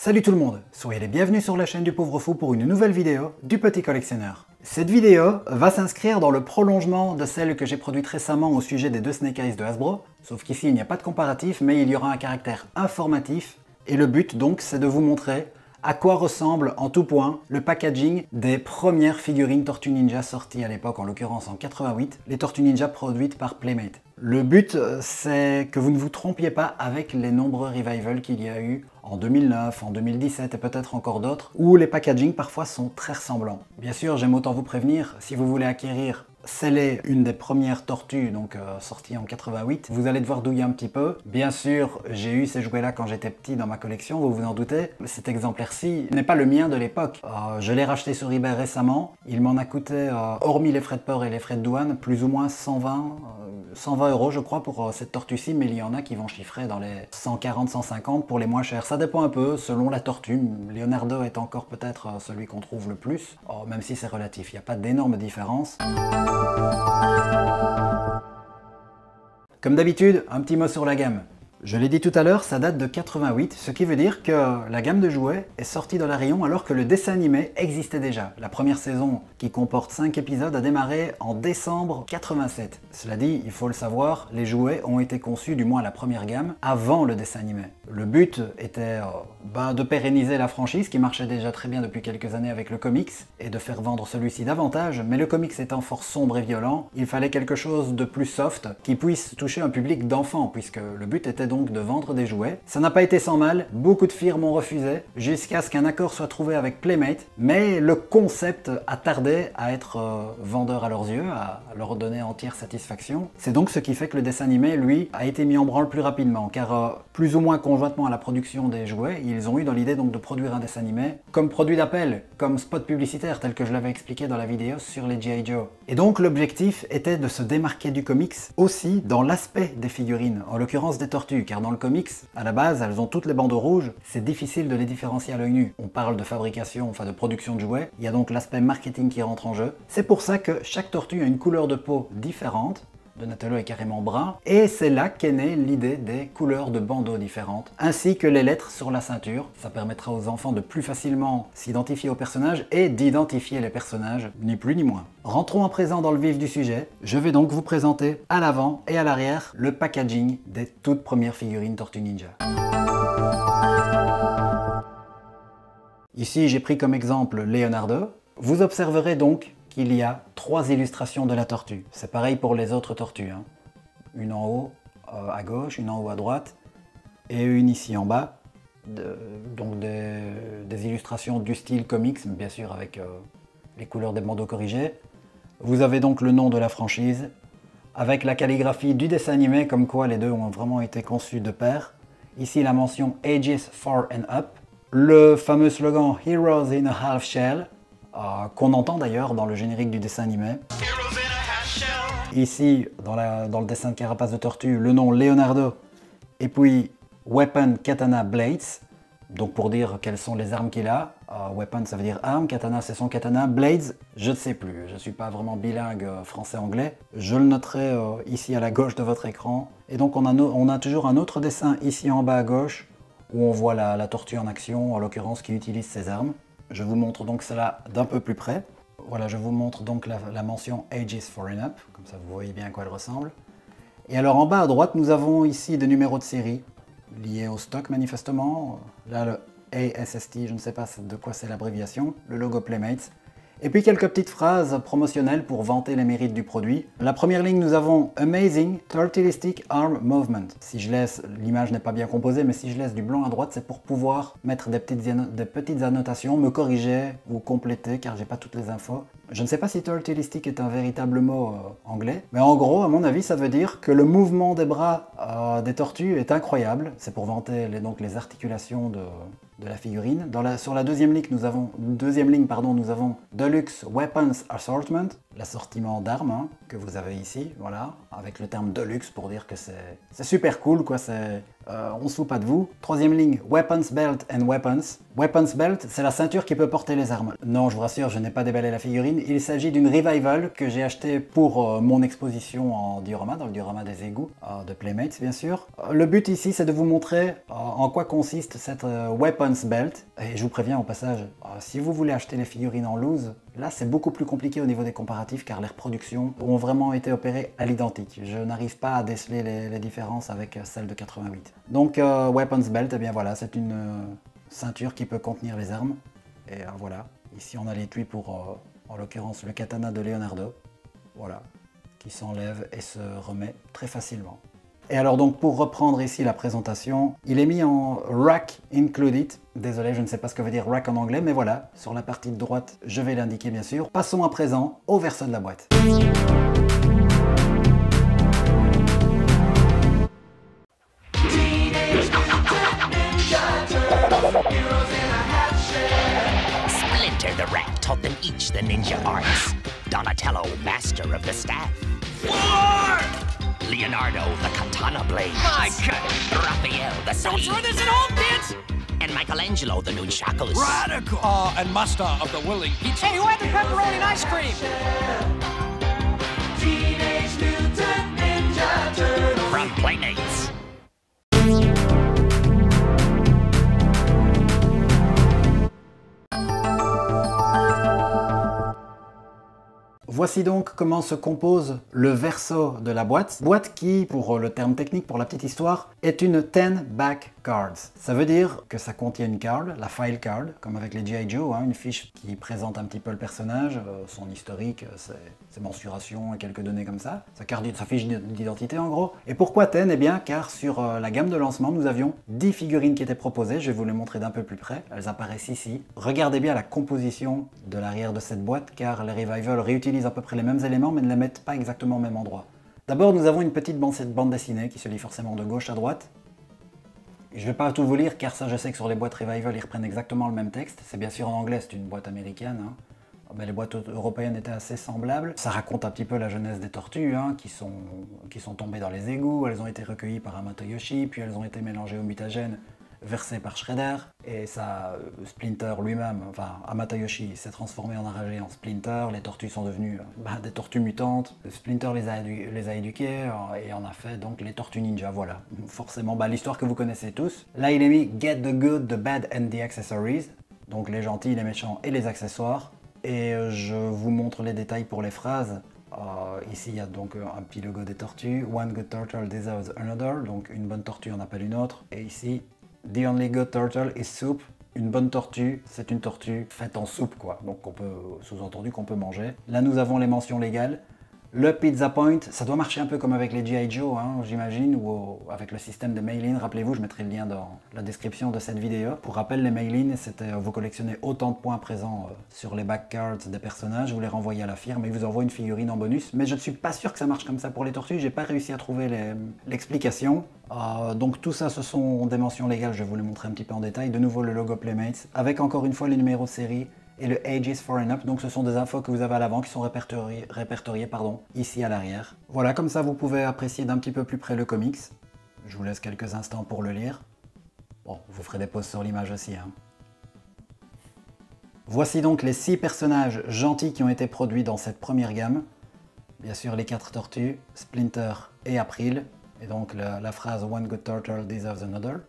Salut tout le monde, soyez les bienvenus sur la chaîne du Pauvre Fou pour une nouvelle vidéo du Petit Collectionneur. Cette vidéo va s'inscrire dans le prolongement de celle que j'ai produite récemment au sujet des deux Snake Eyes de Hasbro, sauf qu'ici il n'y a pas de comparatif mais il y aura un caractère informatif et le but donc c'est de vous montrer à quoi ressemble en tout point le packaging des premières figurines Tortues Ninja sorties à l'époque, en l'occurrence en 88, les Tortues Ninja produites par Playmate. Le but, c'est que vous ne vous trompiez pas avec les nombreux revivals qu'il y a eu en 2009, en 2017 et peut-être encore d'autres, où les packagings parfois sont très ressemblants. Bien sûr, j'aime autant vous prévenir, si vous voulez acquérir scellé une des premières tortues, donc sortie en 88, vous allez devoir douiller un petit peu. Bien sûr, j'ai eu ces jouets-là quand j'étais petit dans ma collection, vous vous en doutez. Cet exemplaire-ci n'est pas le mien de l'époque. Je l'ai racheté sur eBay récemment. Il m'en a coûté, hormis les frais de port et les frais de douane, plus ou moins 120 € je crois pour cette tortue-ci, mais il y en a qui vont chiffrer dans les 140-150 pour les moins chers. Ça dépend un peu selon la tortue. Leonardo est encore peut-être celui qu'on trouve le plus, même si c'est relatif, il n'y a pas d'énorme différence. Comme d'habitude, un petit mot sur la gamme. Je l'ai dit tout à l'heure, ça date de 88, ce qui veut dire que la gamme de jouets est sortie dans la rayon alors que le dessin animé existait déjà. La première saison, qui comporte 5 épisodes, a démarré en décembre 87. Cela dit, il faut le savoir, les jouets ont été conçus, du moins la première gamme, avant le dessin animé. Le but était de pérenniser la franchise, qui marchait déjà très bien depuis quelques années avec le comics, et de faire vendre celui-ci davantage, mais le comics étant fort sombre et violent, il fallait quelque chose de plus soft, qui puisse toucher un public d'enfants, puisque le but était donc de vendre des jouets. Ça n'a pas été sans mal, beaucoup de firmes ont refusé, jusqu'à ce qu'un accord soit trouvé avec Playmate, mais le concept a tardé à être vendeur à leurs yeux, à leur donner entière satisfaction. C'est donc ce qui fait que le dessin animé, lui, a été mis en branle plus rapidement, car plus ou moins conjointement à la production des jouets, ils ont eu dans l'idée donc de produire un dessin animé comme produit d'appel, comme spot publicitaire, tel que je l'avais expliqué dans la vidéo sur les G.I. Joe. Et donc l'objectif était de se démarquer du comics aussi dans l'aspect des figurines, en l'occurrence des tortues, car dans le comics, à la base, elles ont toutes les bandeaux rouges, c'est difficile de les différencier à l'œil nu. On parle de fabrication, enfin de production de jouets, il y a donc l'aspect marketing qui rentre en jeu. C'est pour ça que chaque tortue a une couleur de peau différente, Donatello est carrément brun, et c'est là qu'est née l'idée des couleurs de bandeaux différentes, ainsi que les lettres sur la ceinture. Ça permettra aux enfants de plus facilement s'identifier aux personnages et d'identifier les personnages, ni plus ni moins. Rentrons à présent dans le vif du sujet. Je vais donc vous présenter à l'avant et à l'arrière le packaging des toutes premières figurines Tortues Ninja. Ici, j'ai pris comme exemple Leonardo. Vous observerez donc qu'il y a 3 illustrations de la tortue. C'est pareil pour les autres tortues, hein. Une en haut à gauche, une en haut à droite, et une ici en bas. Donc des illustrations du style comics, bien sûr avec les couleurs des bandeaux corrigés. Vous avez donc le nom de la franchise, avec la calligraphie du dessin animé, comme quoi les deux ont vraiment été conçus de pair. Ici la mention Ages 4 and Up. Le fameux slogan Heroes in a Half Shell, qu'on entend d'ailleurs dans le générique du dessin animé. Ici, dans le dessin de carapace de tortue, le nom Leonardo, et puis Weapon, Katana, Blades, donc pour dire quelles sont les armes qu'il a. Weapon, ça veut dire arme, Katana, c'est son katana, Blades, je ne sais plus, je ne suis pas vraiment bilingue français-anglais. Je le noterai ici à la gauche de votre écran. Et donc on a toujours un autre dessin ici en bas à gauche, où on voit la tortue en action, en l'occurrence qui utilise ses armes. Je vous montre donc cela d'un peu plus près. Voilà, je vous montre donc la mention Ages 4 and Up, comme ça vous voyez bien à quoi elle ressemble. Et alors en bas à droite, nous avons ici des numéros de série liés au stock manifestement. Là le ASST, je ne sais pas de quoi c'est l'abréviation, le logo Playmates. Et puis quelques petites phrases promotionnelles pour vanter les mérites du produit. La première ligne, nous avons Amazing Turtleistic Arm Movement. Si je laisse, l'image n'est pas bien composée, mais si je laisse du blanc à droite, c'est pour pouvoir mettre des petites annotations, me corriger ou compléter, car j'ai pas toutes les infos. Je ne sais pas si Turtleistic est un véritable mot anglais, mais en gros, à mon avis, ça veut dire que le mouvement des bras des tortues est incroyable. C'est pour vanter donc les articulations de la figurine. Sur la deuxième ligne, nous avons Deluxe Weapons Assortment. l'assortiment d'armes hein, que vous avez ici, voilà, avec le terme Deluxe pour dire que c'est super cool, quoi, on se fout pas de vous. Troisième ligne, Weapons Belt and Weapons. Weapons Belt, c'est la ceinture qui peut porter les armes. Non, je vous rassure, je n'ai pas déballé la figurine, il s'agit d'une Revival que j'ai achetée pour mon exposition en diorama, dans le diorama des égouts de Playmates, bien sûr. Le but ici, c'est de vous montrer en quoi consiste cette Weapons Belt, et je vous préviens au passage, si vous voulez acheter les figurines en loose, là c'est beaucoup plus compliqué au niveau des comparatifs car les reproductions ont vraiment été opérées à l'identique. Je n'arrive pas à déceler les différences avec celle de 88. Donc Weapons Belt, eh bien voilà, c'est une ceinture qui peut contenir les armes. Et voilà, ici on a l'étui pour, en l'occurrence, le katana de Leonardo. Voilà, qui s'enlève et se remet très facilement. Et alors donc pour reprendre ici la présentation, il est mis en rack included. Désolé, je ne sais pas ce que veut dire rack en anglais, mais voilà, sur la partie de droite, je vais l'indiquer bien sûr. Passons à présent au verso de la boîte. Splinter the Rat taught them each the ninja arts. Donatello, master of the staff. War! Leonardo, the katana blade. My God! Raphael, the sword. Don't throw this at home, kids! And Michelangelo, the nunchakus. Radical! And master of the willing pizza. Hey, who had the pepperoni and ice cream? Teenage Mutant Ninja Turtles. From Playmates. Voici donc comment se compose le verso de la boîte. Boîte qui, pour le terme technique, pour la petite histoire, est une 10 back cards. Ça veut dire que ça contient une card, la file card, comme avec les G.I. Joe, hein, une fiche qui présente un petit peu le personnage, son historique, ses mensurations et quelques données comme ça. Sa fiche d'identité en gros. Et pourquoi 10? Eh bien car sur la gamme de lancement, nous avions 10 figurines qui étaient proposées. Je vais vous les montrer d'un peu plus près. Elles apparaissent ici. Regardez bien la composition de l'arrière de cette boîte, car les Revival réutilisent à peu près les mêmes éléments, mais ne les mettent pas exactement au même endroit. D'abord, nous avons une petite bande dessinée qui se lit forcément de gauche à droite. Je ne vais pas tout vous lire, car ça, je sais que sur les boîtes Revival, ils reprennent exactement le même texte. C'est bien sûr en anglais, c'est une boîte américaine, hein. Mais les boîtes européennes étaient assez semblables. Ça raconte un petit peu la jeunesse des tortues, hein, qui sont tombées dans les égouts. Elles ont été recueillies par Hamato Yoshi, puis elles ont été mélangées au mutagène, versé par Shredder, et ça, Splinter lui-même, enfin Hamato Yoshi s'est transformé en enragé en Splinter, les tortues sont devenues des tortues mutantes, Splinter les a éduquées et en a fait donc les tortues ninja, voilà. Forcément, l'histoire que vous connaissez tous. Là il est mis Get the good, the bad and the accessories, donc les gentils, les méchants et les accessoires, et je vous montre les détails pour les phrases. Ici il y a donc un petit logo des tortues, One good turtle deserves another, donc une bonne tortue en appelle une autre, et ici The only good turtle is soup. Une bonne tortue, c'est une tortue faite en soupe, quoi. Donc on peut, sous-entendu qu'on peut manger. Là nous avons les mentions légales. Le Pizza Point, ça doit marcher un peu comme avec les G.I. Joe, hein, j'imagine, ou avec le système de mail-in. Rappelez-vous, je mettrai le lien dans la description de cette vidéo. Pour rappel, les mail-in, c'était vous collectionnez autant de points présents sur les back cards des personnages, vous les renvoyez à la firme et ils vous envoient une figurine en bonus. Mais je ne suis pas sûr que ça marche comme ça pour les tortues, j'ai pas réussi à trouver l'explication. Donc tout ça, ce sont des mentions légales, je vais vous les montrer un petit peu en détail. De nouveau le logo Playmates, avec encore une fois les numéros de série et le Ages 4 and Up, donc ce sont des infos que vous avez à l'avant qui sont répertoriées ici à l'arrière. Voilà, comme ça vous pouvez apprécier d'un petit peu plus près le comics. Je vous laisse quelques instants pour le lire. Bon, vous ferez des pauses sur l'image aussi, hein. Voici donc les 6 personnages gentils qui ont été produits dans cette première gamme. Bien sûr les 4 tortues, Splinter et April, et donc la phrase One good turtle deserves another.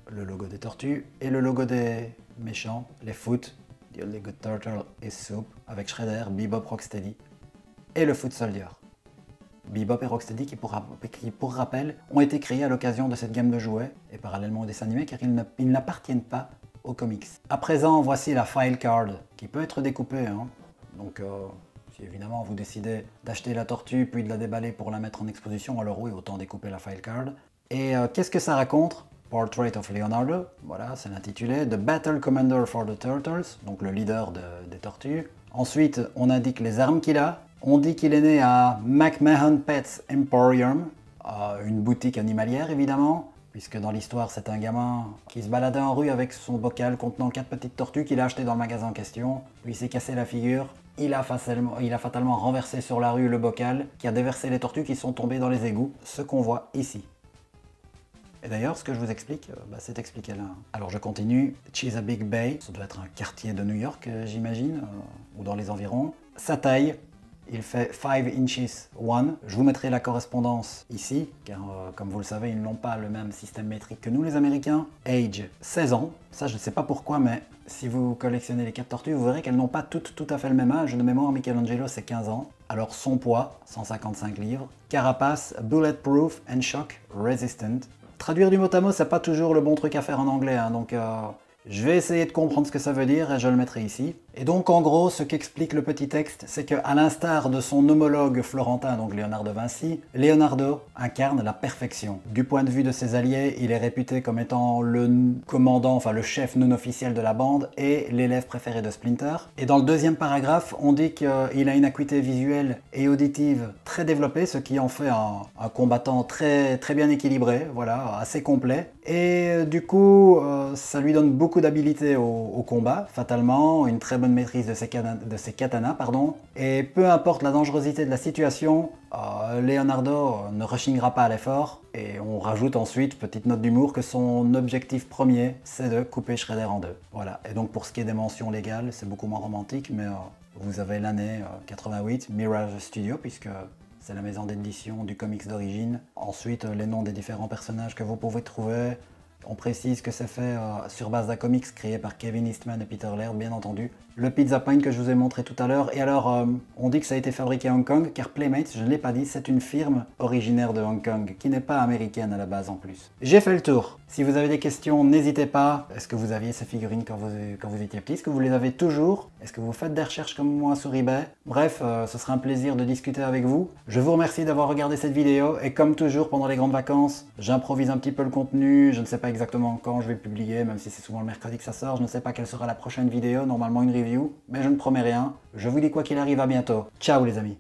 Le logo des tortues et le logo des méchants, les Foot, The only good turtle is soup, avec Shredder, Bebop, Rocksteady, et le Foot Soldier. Bebop et Rocksteady qui pour rappel ont été créés à l'occasion de cette gamme de jouets et parallèlement au dessin animé car ils n'appartiennent pas aux comics. À présent, voici la file card qui peut être découpée, hein. Donc si évidemment vous décidez d'acheter la tortue puis de la déballer pour la mettre en exposition, alors oui, autant découper la file card. Et qu'est-ce que ça raconte? Portrait of Leonardo, voilà, c'est l'intitulé. The Battle Commander for the Turtles, donc le leader des tortues. Ensuite, on indique les armes qu'il a. On dit qu'il est né à McMahon Pets Emporium, une boutique animalière évidemment, puisque dans l'histoire c'est un gamin qui se baladait en rue avec son bocal contenant 4 petites tortues qu'il a achetées dans le magasin en question. Puis il s'est cassé la figure il a fatalement renversé sur la rue le bocal qui a déversé les tortues qui sont tombées dans les égouts, ce qu'on voit ici. Et d'ailleurs, ce que je vous explique, c'est expliqué là. Alors je continue. Chesapeake Bay, ça doit être un quartier de New York, j'imagine, ou dans les environs. Sa taille, il fait 5 inches 1. Je vous mettrai la correspondance ici, car comme vous le savez, ils n'ont pas le même système métrique que nous les Américains. Age, 16 ans. Ça, je ne sais pas pourquoi, mais si vous collectionnez les 4 tortues, vous verrez qu'elles n'ont pas toutes tout à fait le même âge. De mémoire, Michelangelo, c'est 15 ans. Alors son poids, 155 livres. Carapace, bulletproof and shock resistant. Traduire du mot à mot, c'est pas toujours le bon truc à faire en anglais, hein, donc je vais essayer de comprendre ce que ça veut dire et je le mettrai ici. Et donc en gros, ce qu'explique le petit texte, c'est qu'à l'instar de son homologue florentin, donc Léonard de Vinci, Leonardo incarne la perfection. Du point de vue de ses alliés, il est réputé comme étant le commandant, enfin le chef non officiel de la bande et l'élève préféré de Splinter. Et dans le deuxième paragraphe, on dit qu'il a une acuité visuelle et auditive très développée, ce qui en fait un combattant très bien équilibré, voilà, assez complet. Et du coup, ça lui donne beaucoup d'habilité au combat, fatalement, une très bonne maîtrise de ses katanas, pardon. Et peu importe la dangerosité de la situation, Leonardo ne rechignera pas à l'effort. Et on rajoute ensuite, petite note d'humour, que son objectif premier, c'est de couper Shredder en deux. Voilà. Et donc pour ce qui est des mentions légales, c'est beaucoup moins romantique, mais vous avez l'année 88, Mirage Studio, puisque c'est la maison d'édition du comics d'origine. Ensuite, les noms des différents personnages que vous pouvez trouver. On précise que c'est fait sur base d'un comics créé par Kevin Eastman et Peter Laird, bien entendu. Le Pizza Point que je vous ai montré tout à l'heure. Et alors, on dit que ça a été fabriqué à Hong Kong, car Playmates, je ne l'ai pas dit, c'est une firme originaire de Hong Kong, qui n'est pas américaine à la base en plus. J'ai fait le tour. Si vous avez des questions, n'hésitez pas. Est-ce que vous aviez ces figurines quand vous étiez petit? Est-ce que vous les avez toujours? Est-ce que vous faites des recherches comme moi sur eBay? Bref, ce sera un plaisir de discuter avec vous. Je vous remercie d'avoir regardé cette vidéo. Et comme toujours, pendant les grandes vacances, j'improvise un petit peu le contenu. Je ne sais pas exactement quand je vais publier, même si c'est souvent le mercredi que ça sort. Je ne sais pas quelle sera la prochaine vidéo, normalement une review. Mais je ne promets rien. Je vous dis quoi qu'il arrive, à bientôt. Ciao les amis.